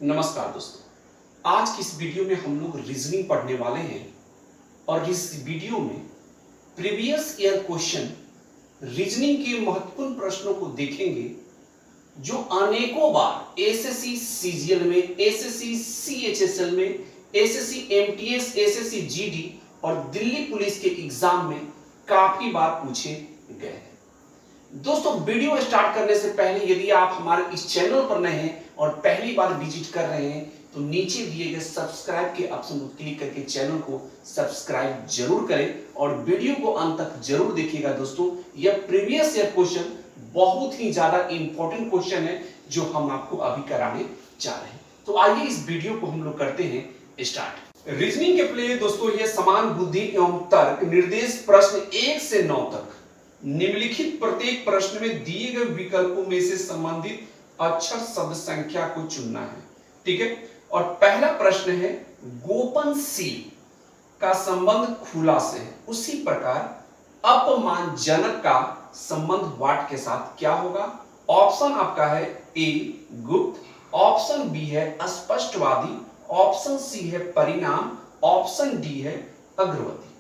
नमस्कार दोस्तों, आज की इस वीडियो में हम लोग रीजनिंग पढ़ने वाले हैं और इस वीडियो में प्रीवियस ईयर क्वेश्चन रीजनिंग के महत्वपूर्ण प्रश्नों को देखेंगे जो अनेकों बार एसएससी सीजीएल में, एसएससी सीएचएसएल में, एसएससी एमटीएस, एसएससी जीडी और दिल्ली पुलिस के एग्जाम में काफी बार पूछे गए हैं। दोस्तों, वीडियो स्टार्ट करने से पहले यदि आप हमारे इस चैनल पर नए हैं और पहली बार विजिट कर रहे हैं तो नीचे दिए गए सब्सक्राइब के ऑप्शन को क्लिक करके चैनल को सब्सक्राइब जरूर करें और वीडियो को अंत तक जरूर देखिएगा। दोस्तों, यह प्रीवियस ईयर क्वेश्चन बहुत ही ज्यादा इंपॉर्टेंट क्वेश्चन है जो हम आपको अभी कराने जा रहे हैं। तो आइए इस वीडियो को हम लोग करते हैं स्टार्ट। रीजनिंग के लिए दोस्तों ये समान बुद्धि एवं तर्क निर्देश प्रश्न 1 से 9 तक निम्नलिखित प्रत्येक प्रश्न में दिए गए विकल्पों में से संबंधित अक्षर शब्द संख्या को चुनना है। ठीक है, और पहला प्रश्न है गोपनशील का संबंध खुला से है, उसी प्रकार अपमानजनक का संबंध वाट के साथ क्या होगा। ऑप्शन आपका है ए गुप्त, ऑप्शन बी है अस्पष्टवादी, ऑप्शन सी है परिणाम, ऑप्शन डी है अग्रवर्ती।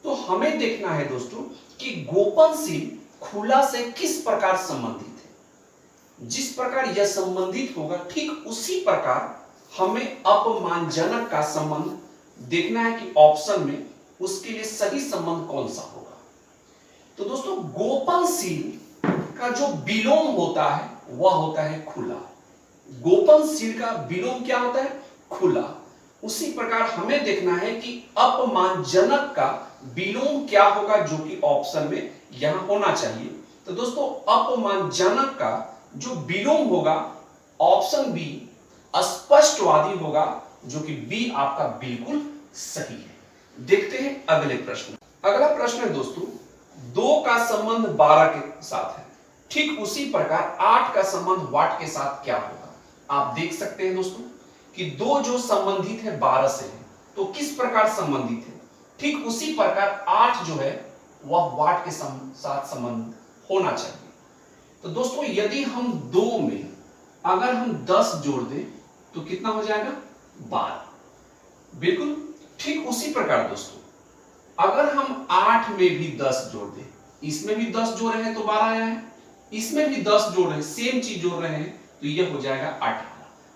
तो हमें देखना है दोस्तों कि गोपनशील खुला से किस प्रकार संबंधित है। जिस प्रकार यह संबंधित होगा ठीक उसी प्रकार हमें अपमानजनक का संबंध देखना है कि ऑप्शन में उसके लिए सही संबंध कौन सा होगा। तो दोस्तों, गोपनशील का जो विलोम होता है वह होता है खुला। गोपनशील का विलोम क्या होता है? खुला। उसी प्रकार हमें देखना है कि अपमानजनक का विलोम क्या होगा जो कि ऑप्शन में यहां होना चाहिए। तो दोस्तों, अपमानजनक का जो विलोम होगा ऑप्शन बी अस्पष्टवादी होगा, जो कि बी आपका बिल्कुल सही है। देखते हैं अगले प्रश्न। अगला प्रश्न है दोस्तों, 2 का संबंध 12 के साथ है, ठीक उसी प्रकार 8 का संबंध वाट के साथ क्या होगा। आप देख सकते हैं दोस्तों कि 2 जो संबंधित है 12 से है, तो किस प्रकार संबंधित है ठीक उसी प्रकार 8 जो है वह वाट के साथ संबंध होना चाहिए। तो दोस्तों, यदि हम 2 में अगर हम 10 जोड़ दें तो कितना हो जाएगा? 12। बिल्कुल ठीक उसी प्रकार दोस्तों, अगर हम 8 में भी 10 जोड़ दें, इसमें भी 10 जोड़ रहे हैं तो 12 आया है, इसमें भी 10 जोड़ रहे हैं, सेम चीज जोड़ रहे हैं तो यह हो जाएगा 18।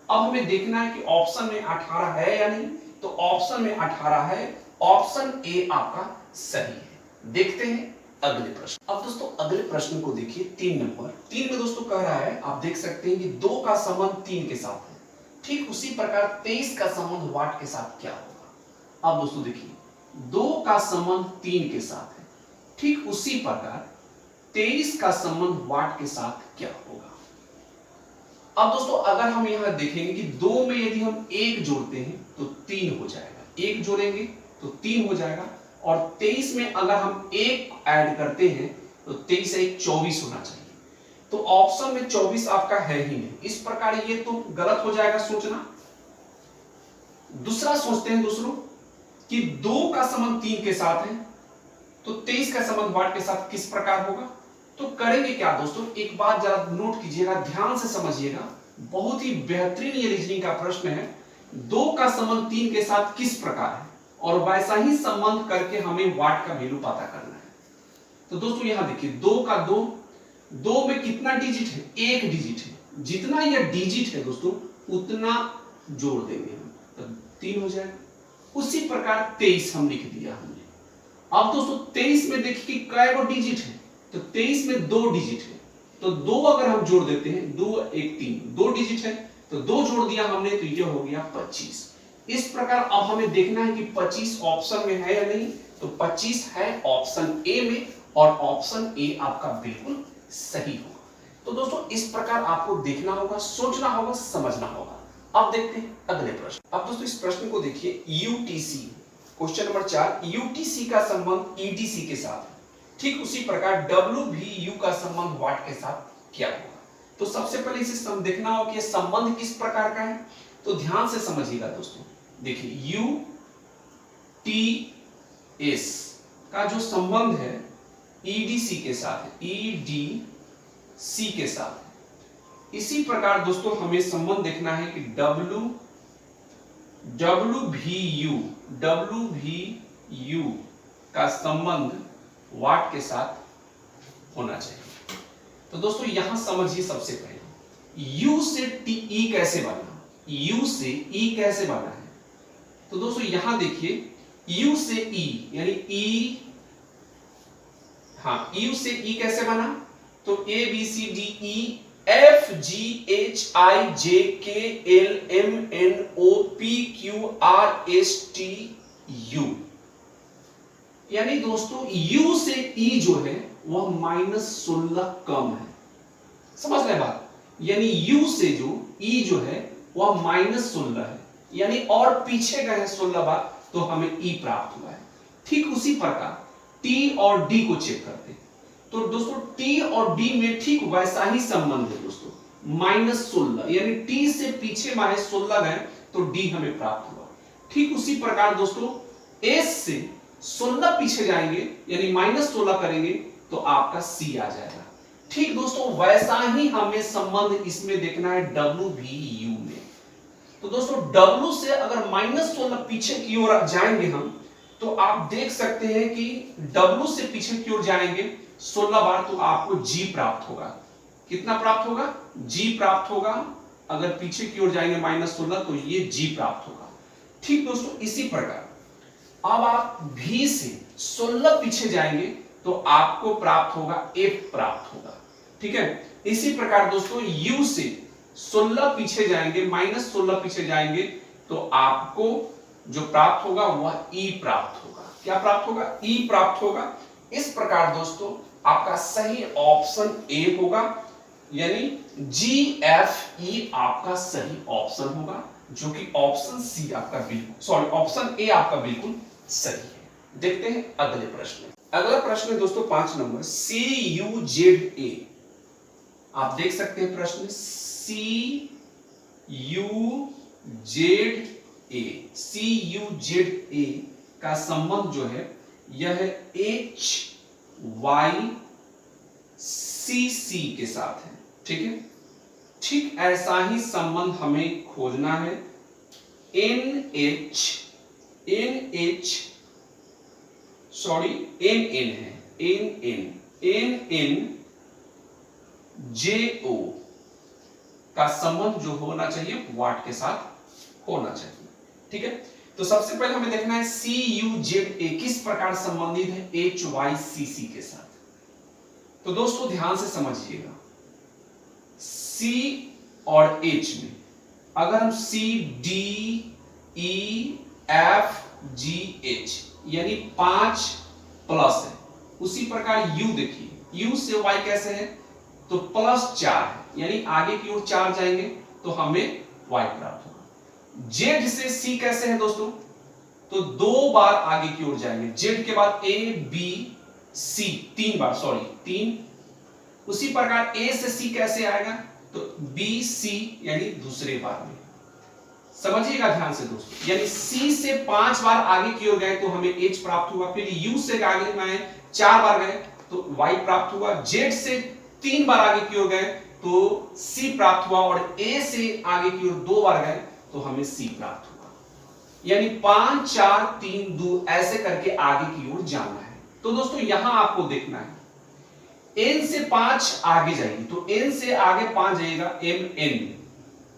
अब हमें देखना है कि ऑप्शन में 18 है या नहीं। तो ऑप्शन में 18 है, ऑप्शन ए आपका सही है। देखते हैं अगले प्रश्न। अब दोस्तों अगले प्रश्न को देखिए, 3 नंबर। 3 में दोस्तों कह रहा है, आप देख सकते हैं कि 2 का संबंध 3 के साथ है, ठीक उसी प्रकार 23 का संबंध वाट के साथ क्या होगा। अब दोस्तों देखिए, 2 का संबंध 3 के साथ है, ठीक उसी प्रकार 23 का संबंध वाट के साथ क्या होगा। अब दोस्तों अगर हम यहां देखेंगे कि 2 में यदि हम 1 जोड़ते हैं तो 3 हो जाएगा, 1 जोड़ेंगे तो 3 हो जाएगा, और 23 में अगर हम 1 ऐड करते हैं तो 23 से 1 24 होना चाहिए। तो ऑप्शन में 24 आपका है ही नहीं, इस प्रकार ये तो गलत हो जाएगा सोचना। दूसरा सोचते हैं दोस्तों कि 2 का संबंध 3 के साथ है तो 23 का संबंध वाट के साथ किस प्रकार होगा। तो करेंगे क्या दोस्तों, एक बात जरा नोट कीजिएगा, ध्यान से समझिएगा, बहुत ही बेहतरीन ये रीजनिंग का प्रश्न है। 2 का संबंध 3 के साथ किस प्रकार है और वैसा ही संबंध करके हमें वाट का वैल्यू पता करना है। तो दोस्तों यहां देखिए, 2 का 2 में कितना डिजिट है? 1 डिजिट है। जितना यह डिजिट है दोस्तों उतना जोड़ देंगे हम, तो 3 हो जाएगा। उसी प्रकार 23 हम लिख दिया हमने। अब दोस्तों 23 में देखिए कि कै गो डिजिट है, तो 23 में 2 डिजिट है, तो 2 अगर हम जोड़ देते हैं, 2 1 3, 2 डिजिट है तो 2 जोड़ दिया हमने तो ये हो गया 25। इस प्रकार अब हमें देखना है कि 25 ऑप्शन में है या नहीं। तो 25 है ऑप्शन ए में, और ऑप्शन ए आपका बिल्कुल सही होगा। तो दोस्तों इस प्रकार आपको देखना होगा, सोचना होगा, समझना होगा। अब देखते हैं अगले प्रश्न। अब दोस्तों इस प्रश्न को देखिए, यूटीसी क्वेश्चन नंबर 4, यूटीसी का संबंध ईटीसी के साथ है, ठीक उसी प्रकार डब्ल्यूवीयू का संबंध वाट के साथ क्या होगा। तो सबसे पहले इसे देखना होगा कि संबंध किस प्रकार का है। तो ध्यान से समझिएगा दोस्तों, देखिए यूटीएस का जो संबंध है ईडीसी के साथ है, ईडीसी के साथ, इसी प्रकार दोस्तों हमें संबंध देखना है कि WVU का संबंध वाट के साथ होना चाहिए। तो दोस्तों यहां समझिए, सबसे पहले U से E कैसे बना, U से E कैसे बना है। तो दोस्तों यहां देखिए, U से E यानी E, हाँ U से E कैसे बना, तो ABCDE FGHIJKLMNOPQRSTU, यानी दोस्तों U से E जो है वह -16 कम है। समझ रहे बात, यानी U से जो E जो है वह -16 है, यानी और पीछे गए हैं 16 बार तो हमें E प्राप्त हुआ है। ठीक उसी प्रकार T और D को चेक करते हैं। तो दोस्तों T और D में ठीक वैसा ही संबंध है दोस्तों, -16, यानी T से पीछे -16 गए तो D हमें प्राप्त हुआ। ठीक उसी प्रकार दोस्तों S से 16 पीछे जाएंगे यानी -16 करेंगे तो आपका C आ जाएगा। ठीक दोस्तों वैसा ही हमें संबंध इसमें देखना है WVU में। तो दोस्तों W से अगर -16 पीछे की ओर जाएंगे हम, तो आप देख सकते हैं कि W से पीछे की ओर जाएंगे 16 बार तो आपको G प्राप्त होगा। कितना प्राप्त होगा, G प्राप्त होगा। अगर पीछे की ओर जाएंगे -16 तो ये G प्राप्त होगा। ठीक दोस्तों इसी प्रकार अब आप V से 16 पीछे जाएंगे तो आपको प्राप्त होगा F प्राप्त होगा। ठीक है, इसी प्रकार दोस्तों U से 16 पीछे जाएंगे, -16 पीछे जाएंगे तो आपको जो प्राप्त होगा वह E प्राप्त होगा। क्या प्राप्त होगा, E प्राप्त होगा। इस प्रकार दोस्तों आपका सही ऑप्शन ए होगा, यानी GFE आपका सही ऑप्शन होगा, जो कि ऑप्शन सी आपका बिल्कुल ऑप्शन ए आपका बिल्कुल सही है। देखते हैं अगले प्रश्न। अगला प्रश्न है दोस्तों 5 नंबर, CUZA। आप देख सकते हैं प्रश्न CUZA का संबंध जो है यह है HYCC के साथ है। ठीक है, ठीक ऐसा ही संबंध हमें खोजना है NN है NNJO का संबंध जो होना चाहिए वाट के साथ होना चाहिए। ठीक है, तो सबसे पहले हमें देखना है CUZA किस प्रकार संबंधित है HYCC के साथ। तो दोस्तों ध्यान से समझिएगा, C और H में अगर हम CDEFGH यानी 5 प्लस है, उसी प्रकार U देखिए, U से Y कैसे है तो +4 है, यानी आगे की ओर 4 जाएंगे तो हमें Y प्राप्त होगा। Z से C कैसे है दोस्तों, तो 2 बार आगे की ओर जाएंगे, Z के बाद ABC 3 बार, 3। उसी प्रकार A से C कैसे आएगा तो BC यानी दूसरे बार में। समझिएगा ध्यान से दोस्तों, यानी C से 5 बार आगे की ओर गए तो हमें H प्राप्त हुआ, फिर U से आगे गए 4 बार गए तो Y प्राप्त हुआ, Z से 3 बार आगे की ओर गए तो C प्राप्त हुआ, और A से आगे की ओर 2 बार गए तो हमें C प्राप्त हुआ। यानी 5 4 3 2 ऐसे करके आगे की ओर जाना है। तो दोस्तों यहां आपको देखना है N से 5 आगे जाएंगे तो N से आगे 5 जाएगा MN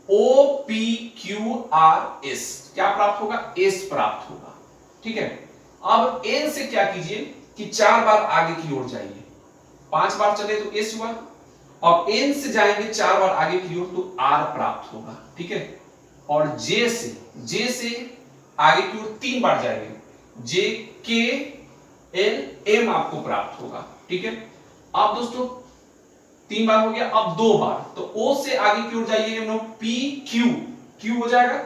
OPQRS, क्या प्राप्त होगा, S प्राप्त होगा। ठीक है, अब N से क्या कीजिए कि 4 बार आगे की ओर जाइए, 5 बार चले तो S हुआ, अब N से जाएंगे 4 बार आगे की ओर तो R प्राप्त होगा। ठीक है, और J से आगे की ओर 3 बार जाएंगे, JKLM आपको प्राप्त होगा। ठीक है, अब दोस्तों 3 बार हो गया, अब 2 बार तो O से आगे की ओर जाइए PQ हो जाएगा।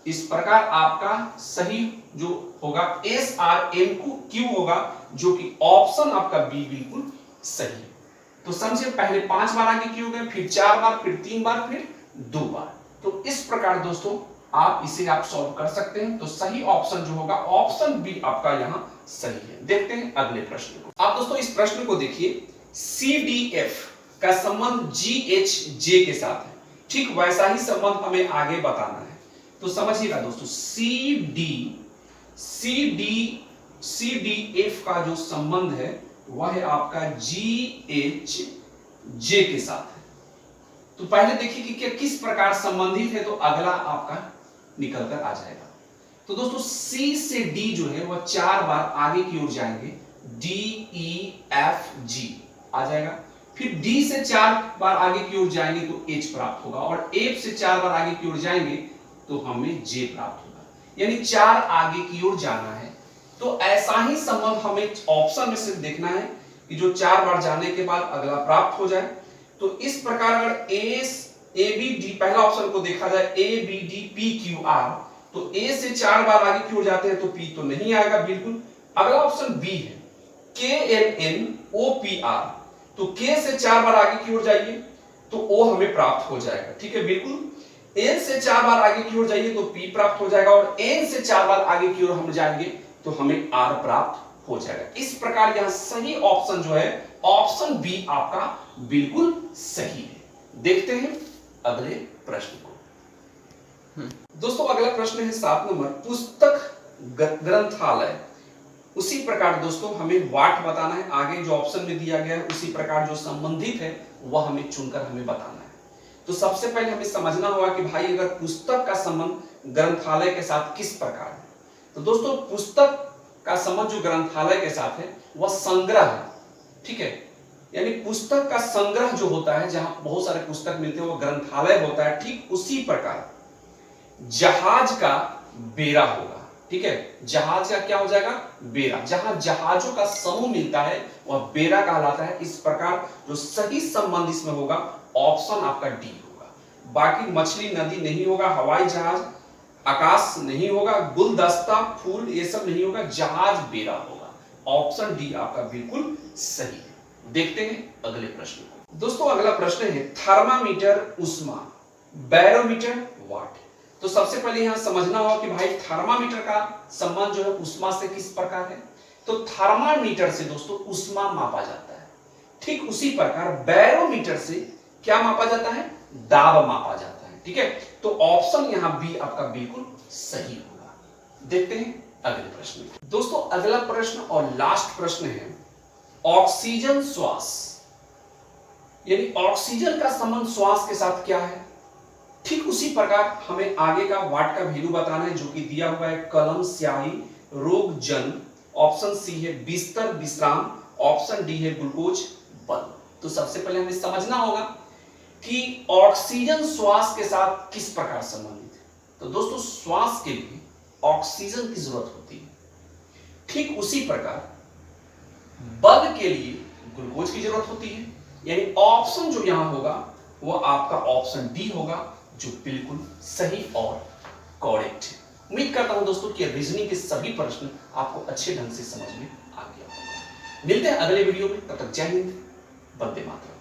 इस प्रकार आपका सही जो होगा SRMQ होगा, जो कि ऑप्शन आपका बी बिल्कुल सही है। तो समझे, पहले 5 बार आगे की ओर गए, फिर 4 बार, फिर 3 बार, फिर 2 बार। तो इस प्रकार दोस्तों आप इसे आप सॉल्व कर सकते हैं। तो सही ऑप्शन जो होगा ऑप्शन बी आपका यहां सही है। देखते हैं अगले प्रश्न को। आप दोस्तों इस प्रश्न को देखिए, CDF का संबंध GHJ के साथ है, ठीक वैसा ही संबंध हमें आगे बताना है। तो समझिएगा दोस्तों, CDF का जो संबंध है वह है आपका GHJ के साथ है। तो पहले देखिए कि किस प्रकार संबंधित है, तो अगला आपका निकल कर आ जाएगा। तो दोस्तों C से D जो है वह 4 बार आगे की ओर जाएंगे, DEFG आ जाएगा। फिर D से 4 बार आगे की ओर जाएंगे तो H प्राप्त होगा, और F से 4 बार आगे की ओर जाएंगे तो हमें J प्राप्त होगा, यानी 4 आगे की ओर जाना है। तो ऐसा ही संबंध हमें ऑप्शन में सिर्फ देखना है कि जो 4 बार जाने के बाद अगला प्राप्त हो जाए। तो इस प्रकार अगर ABD पहला ऑप्शन को देखा जाए, ABDPQR, तो A से 4 बार आगे की ओर जाते हैं तो P तो नहीं आएगा बिल्कुल। अगला ऑप्शन B है KLNOPR, तो K से 4 बार आगे की ओर जाइए तो O हमें प्राप्त हो जाएगा, ठीक है बिल्कुल। N से 4 बार आगे की ओर जाइए तो P प्राप्त हो जाएगा, और N से 4 बार आगे की ओर हम जाएंगे तो हमें R प्राप्त हो जाएगा। इस प्रकार यहां सही ऑप्शन जो है ऑप्शन बी आपका बिल्कुल सही है। देखते हैं अगले प्रश्न को। दोस्तों अगला प्रश्न है 7 नंबर, पुस्तक ग्रंथालय। उसी प्रकार दोस्तों हमें वाट बताना है, आगे जो ऑप्शन में दिया गया है उसी प्रकार जो संबंधित है वह हमें चुनकर हमें बताना है। तो सबसे पहले हमें समझना होगा कि भाई अगर पुस्तक का संबंध ग्रंथालय के साथ किस प्रकार है। तो दोस्तों पुस्तक का संबंध जो ग्रंथालय के साथ है वह संग्रह है, ठीक है, यानी पुस्तक का संग्रह जो होता है, जहां बहुत सारे पुस्तक मिलते हैं वो ग्रंथालय होता है। ठीक उसी प्रकार जहाज का बेड़ा होगा, ठीक है, जहाज का क्या हो जाएगा, बेड़ा। जहां जहाजों का समूह मिलता है वह बेड़ा कहलाता है। इस प्रकार जो सही संबंध इसमें होगा ऑप्शन आपका डी होगा। बाकी मछली नदी नहीं होगा, हवाई जहाज आकाश नहीं होगा, गुलदस्ता फूल ये सब नहीं होगा, जहाज बेड़ा होगा। ऑप्शन डी आपका बिल्कुल सही है। देखते हैं अगले प्रश्न को। दोस्तों अगला प्रश्न है थर्मामीटर उष्मा, बैरोमीटर वाट। तो सबसे पहले यहां समझना होगा कि भाई थर्मामीटर का संबंध जो है उष्मा से किस प्रकार है। तो थर्मामीटर से दोस्तों उष्मा मापा जाता है, ठीक उसी प्रकार बैरोमीटर से क्या मापा जाता है, दाब मापा जाता है, ठीक है। तो ऑप्शन यहां बी आपका बिल्कुल सही होगा। देखते हैं अगले प्रश्न। दोस्तों अगला प्रश्न और लास्ट प्रश्न है ऑक्सीजन श्वास, यानी ऑक्सीजन का संबंध श्वास के साथ क्या है। ठीक उसी प्रकार हमें आगे का वाट का वैल्यू बताना है जो कि दिया हुआ है कलम स्याही रोग जन। ऑप्शन सी है बिस्तर विश्राम, ऑप्शन डी है ग्लूकोज बल। तो सबसे पहले हमें समझना होगा कि ऑक्सीजन श्वास के साथ किस प्रकार संबंधित है। तो दोस्तों श्वास के लिए ऑक्सीजन की जरूरत होती है, ठीक उसी प्रकार बल के लिए ग्लूकोज की जरूरत होती है, यानी ऑप्शन जो यहां होगा वो आपका ऑप्शन डी होगा जो बिल्कुल सही और करेक्ट है। उम्मीद करता हूं दोस्तों कि रीजनिंग के सभी प्रश्न आपको अच्छे ढंग से समझ में आ गया होगा। मिलते हैं अगले वीडियो में, तब तक जय हिंद, वंदे मातरम।